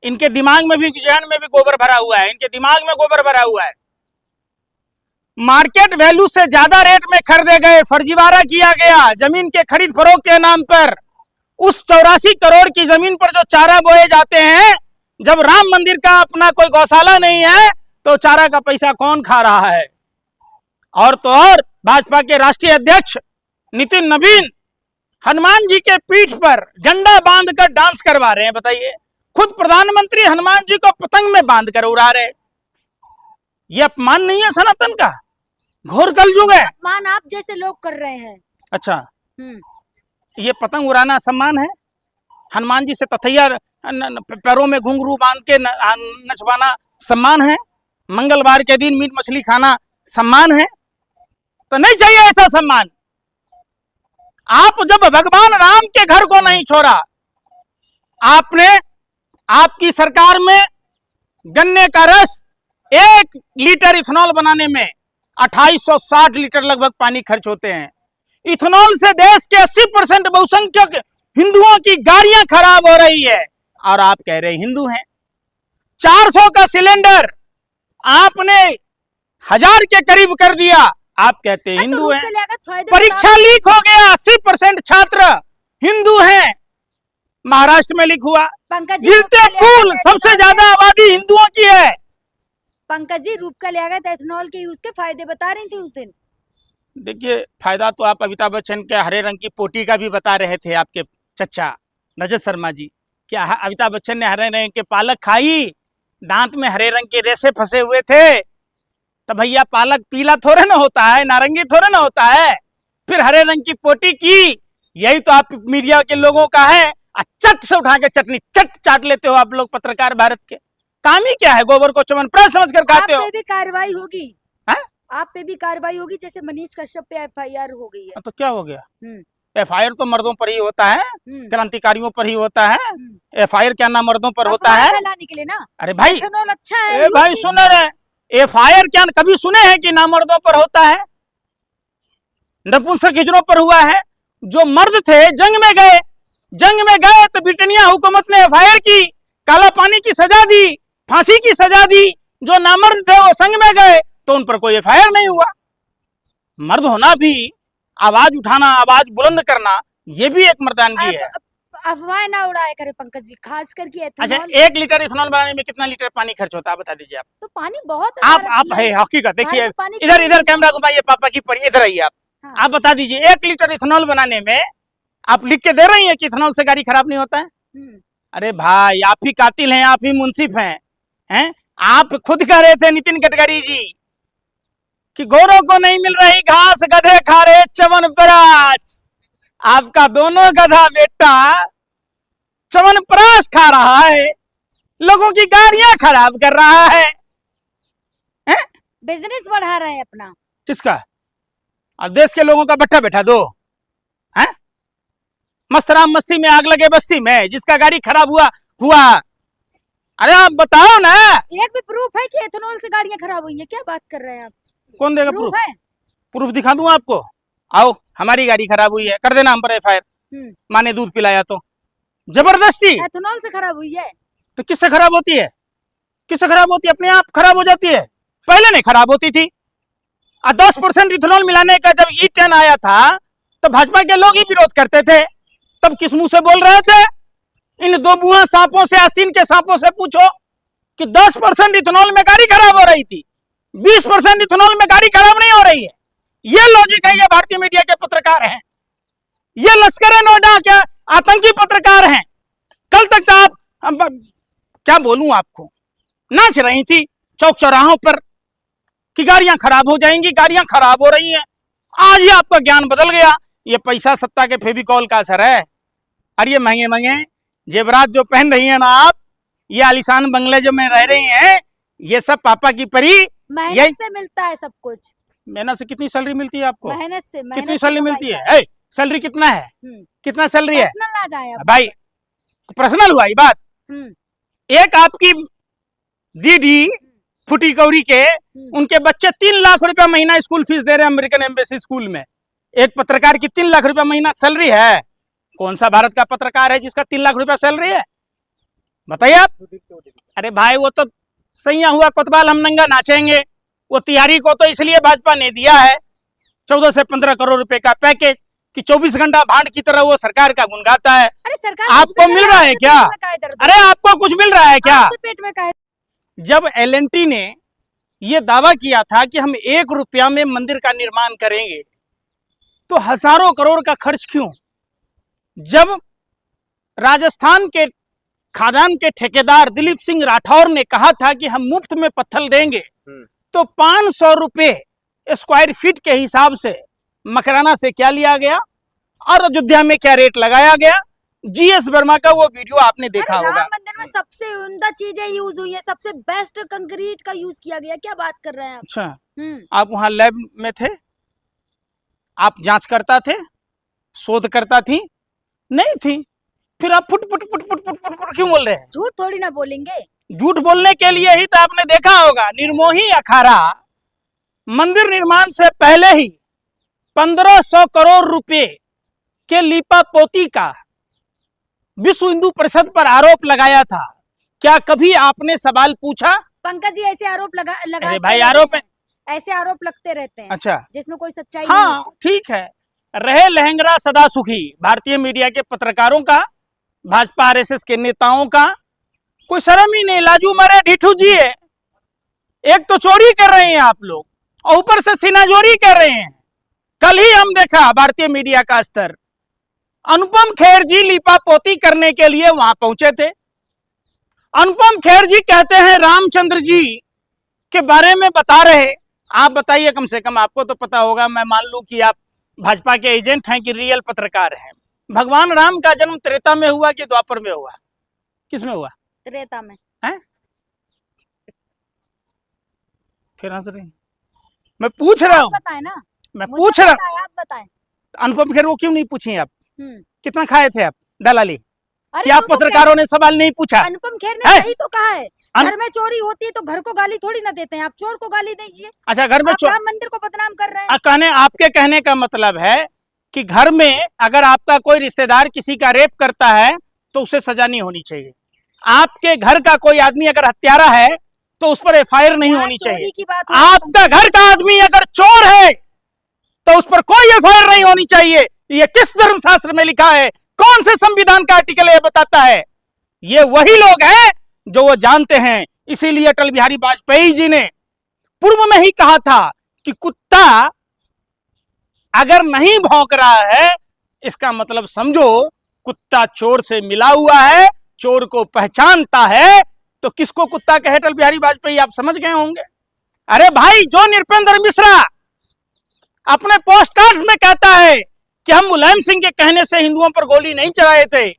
इनके दिमाग में भी, जहन में भी गोबर भरा हुआ है, इनके दिमाग में गोबर भरा हुआ है। मार्केट वैल्यू से ज्यादा रेट में खरीदे गए, फर्जीवाड़ा किया गया जमीन के खरीद फरोख्त के नाम पर। उस 84 करोड़ की जमीन पर जो चारा बोए जाते हैं, जब राम मंदिर का अपना कोई गौशाला नहीं है तो चारा का पैसा कौन खा रहा है? और तो और भाजपा के राष्ट्रीय अध्यक्ष नितिन नवीन हनुमान जी के पीठ पर झंडा बांधकर डांस करवा रहे हैं। बताइए, खुद प्रधानमंत्री हनुमान जी को पतंग में बांध कर उड़ा रहे। ये अपमान नहीं है सनातन का? घोर कलयुग है। अपमान आप जैसे लोग कर रहे हैं। अच्छा, ये पतंग उड़ाना सम्मान है? हनुमान जी से तथैया पैरों में घुंघरू बांध के नचवाना सम्मान है? मंगलवार के दिन मीट मछली खाना सम्मान है? तो नहीं चाहिए ऐसा सम्मान। आप जब भगवान राम के घर को नहीं छोड़ा, आपने, आपकी सरकार में गन्ने का रस 1 लीटर इथेनॉल बनाने में 2860 लीटर लगभग पानी खर्च होते हैं। इथेनॉल से देश के 80% बहुसंख्यक हिंदुओं की गाड़ियां खराब हो रही है और आप कह रहे हिंदू हैं। 400 का सिलेंडर आपने 1000 के करीब कर दिया, आप कहते हैं हिंदू हैं। परीक्षा लीक हो गया, 80% छात्र हिंदू हैं। महाराष्ट्र में लीक हुआ। गिरते पुल, सबसे ज्यादा आबादी हिंदुओं की है। पंकज जी, रूपका लियाकत एथेनॉल के यूज के फायदे बता रही थी उस दिन। देखिए, फायदा तो आप अमिताभ बच्चन के हरे रंग की पोटी का भी बता रहे थे, आपके चचा रजत शर्मा जी। क्या अमिताभ बच्चन ने हरे रंग के पालक खाई? दांत में हरे रंग के रेशे फंसे हुए थे। तो भैया, पालक पीला थोड़े ना होता है, नारंगी थोड़े ना होता है। फिर हरे रंग की पोटी की, यही तो आप मीडिया के लोगों का है। चट से उठा के चटनी चट चाट लेते हो आप लोग पत्रकार भारत के। काम ही क्या है? गोबर को च्यवनप्राश समझकर खाते हो। आप पे भी कार्रवाई होगी। आप पे भी कार्रवाई होगी, जैसे मनीष कश्यप पे FIR हो गई है। तो क्या हो गया? FIR तो मर्दों पर ही होता है, क्रांतिकारियों पर ही होता है। FIR क्या ना मर्दों पर होता है? लाने के लिए ना। अरे भाई, एथेनॉल अच्छा है। भाई सुन रहे, FIR क्या कभी सुने हैं कि ना मर्दों पर होता है? नपुंसक हिजड़ों पर हुआ है। जो मर्द थे जंग में गए तो ब्रिटेनिया हुकूमत ने FIR की, काला पानी की सजा दी, फांसी की सजा दी। जो नामर्द थे वो संग में गए तो उन पर कोई FIR नहीं हुआ। मर्द होना भी, आवाज उठाना, आवाज बुलंद करना, ये भी एक मर्दानगी है। अफवाह ना उड़ाया करे पंकज जी, खास करके एथेनॉल। अच्छा, 1 लीटर इथेनॉल बनाने में कितना लीटर पानी खर्च होता है बता दीजिए आप। तो पानी बहुत आप है हकीकत। देखिए, इधर कैमरा घुमाइए, पापा की परी, इधर आइए आप। आप बता दीजिए, 1 लीटर इथेनॉल बनाने में आप लिख के दे रही हैं कि इथेनॉल से गाड़ी खराब नहीं होता है? अरे भाई, आप ही कातिल हैं, आप ही मुंसिफ हैं। आप खुद कह रहे थे नितिन गडकरी जी कि गोरों को नहीं मिल रही घास, गधे खा रहे च्यवनप्राश। आपका दोनों गधा बेटा च्यवनप्राश खा रहा है, लोगों की गाड़ियां खराब कर रहा है। बिजनेस बढ़ा रहा है अपना। किसका? अब देश के लोगों का बट्टा बैठा दो हैं? मस्तराम मस्ती में आग लगे बस्ती में, जिसका गाड़ी खराब हुआ। अरे आप बताओ ना। एक भी प्रूफ है कि एथेनॉल से गाड़ियां खराब हुई हैं? क्या बात कर रहे हैं आप? कौन देगा प्रूफ? प्रूफ दिखा दूं आपको? आओ, हमारी गाड़ी खराब हुई है, कर देना हम पर FIR। माँ ने दूध पिलाया तो जबरदस्ती। एथेनॉल से खराब हुई है तो किससे खराब होती है? किससे खराब होती है? अपने आप खराब हो जाती है। पहले नहीं खराब होती थी। 10% इथेनॉल मिलाने का जब E10 आया था तो भाजपा के लोग ही विरोध करते थे। तब किस मुंह से बोल रहे थे? इन 2 बुआ सांपों से, आस्तीन के सांपों से पूछो कि 10% इथेनॉल में गाड़ी खराब हो रही थी, 20% इथेनॉल में गाड़ी खराब नहीं हो रही है। ये लॉजिक है। ये भारतीय मीडिया के पत्रकार हैं, ये लश्कर नोएडा के आतंकी पत्रकार हैं। कल तक तो आप, क्या बोलूं आपको, नाच रही थी चौक चौराहों पर कि गाड़ियां खराब हो जाएंगी, गाड़ियां खराब हो रही हैं। आज ही आपका ज्ञान बदल गया। ये पैसा सत्ता के फेविकॉल का असर है। और ये महंगे जेवरात जो पहन रही हैं ना आप, ये आलीशान बंगले जो में रह रही हैं, ये सब पापा की परी। मेहनत से मिलता है सब कुछ। मेहनत से कितनी सैलरी मिलती है आपको? मेहनत से कितनी सैलरी मिलती है? सैलरी कितना है? कितना सैलरी है भाई? पर्सनल हुआ ये बात। एक आपकी दीदी फुटी कौड़ी के, उनके बच्चे 3 लाख रुपया महीना स्कूल फीस दे रहे हैं अमेरिकन एम्बेसी स्कूल में। एक पत्रकार की 3 लाख रुपया महीना सैलरी है। कौन सा भारत का पत्रकार है जिसका 3 लाख रुपया सैलरी है? बताइए आप। अरे भाई वो तो सैया हुआ कोतवाल हम नंगा नाचेंगे, वो तिहारी को तो इसलिए भाजपा ने दिया है 14 से 15 करोड़ रुपए का पैकेज कि 24 घंटा भांड की तरह वो सरकार का गुण गाता है। अरे सरकार आपको मिल रहा है क्या? अरे आपको कुछ मिल रहा है क्या? पेट में का जब एल&टी ने ये दावा किया था कि हम 1 रुपया में मंदिर का निर्माण करेंगे, तो हजारों करोड़ का खर्च क्यों? जब राजस्थान के खादान के ठेकेदार दिलीप सिंह राठौर ने कहा था कि हम मुफ्त में पत्थर देंगे, तो 500 रुपए स्क्वायर फीट के हिसाब से मकराना से क्या लिया गया और अयोध्या में क्या रेट लगाया गया। जीएस वर्मा का वो वीडियो आपने देखा होगा। राम मंदिर में सबसे उम्दा चीजें यूज हुई है, सबसे बेस्ट कंक्रीट का यूज किया गया। क्या बात कर रहे हैं आप? अच्छा, आप वहां लैब में थे? आप जांच करता थे? शोध करता थी? नहीं थी, फिर आप foot foot foot foot foot foot क्यों बोल रहे हैं? झूठ थोड़ी ना बोलेंगे। झूठ बोलने के लिए ही तो आपने देखा होगा निर्मोही अखाड़ा मंदिर निर्माण से पहले ही 1500 करोड़ रुपए के लीपापोती का विश्व हिंदू परिषद पर आरोप लगाया था। क्या कभी आपने सवाल पूछा? पंकज जी ऐसे आरोप लगा अरे भाई आरोप है, ऐसे आरोप लगते रहते हैं। अच्छा, जिसमें कोई सच्चाई हाँ ठीक है। रहे लहंगरा सदा सुखी भारतीय मीडिया के पत्रकारों का, भाजपा आरएसएस के नेताओं का कोई शर्म ही नहीं। लाजू मरे ढिठू जी है, एक तो चोरी कर रहे हैं आप लोग और ऊपर से सीनाजोरी कर रहे हैं। कल ही हम देखा भारतीय मीडिया का स्तर, अनुपम खेर जी लीपापोती करने के लिए वहां पहुंचे थे। अनुपम खेर जी कहते हैं रामचंद्र जी के बारे में बता रहे। आप बताइए, कम से कम आपको तो पता होगा। मैं मान लूं कि आप भाजपा के एजेंट हैं कि रियल पत्रकार हैं। भगवान राम का जन्म त्रेता में हुआ कि द्वापर में हुआ? किस में हुआ? त्रेता में। हैं? फिर हंस रही? मैं पूछ रहा हूँ, बताए ना, मैं पूछ रहा हूँ। आप बताएं। अनुपम खेर वो क्यों नहीं पूछी आप? कितना खाए थे आप दलाली? अरे क्या आप पत्रकारों ने सवाल नहीं पूछा? अनुपम खेर ने सही तो कहा है, घर में चोरी होती है तो घर को गाली थोड़ी ना देते हैं। आप चोर को गाली दीजिए। अच्छा, घर में राम मंदिर को बदनाम कर रहे हैं। कहने आपके कहने का मतलब है कि घर में अगर आपका कोई रिश्तेदार किसी का रेप करता है तो उसे सजा नहीं होनी चाहिए। आपके घर का कोई आदमी अगर हत्यारा है तो उस पर एफआईआर नहीं होनी चाहिए। आपका घर का आदमी अगर चोर है तो उस पर कोई एफआईआर नहीं होनी चाहिए। ये किस धर्मशास्त्र में लिखा है? कौन से संविधान का आर्टिकल ये बताता है? ये वही लोग हैं जो वो जानते हैं। इसीलिए अटल बिहारी वाजपेयी जी ने पूर्व में ही कहा था कि कुत्ता अगर नहीं भौंक रहा है इसका मतलब समझो कुत्ता चोर से मिला हुआ है, चोर को पहचानता है। तो किसको कुत्ता कहे अटल बिहारी वाजपेयी, आप समझ गए होंगे। अरे भाई, जो नृपेंद्र मिश्रा अपने पोस्ट कार्ड में कहता है कि हम मुलायम सिंह के कहने से हिंदुओं पर गोली नहीं चलाए थे,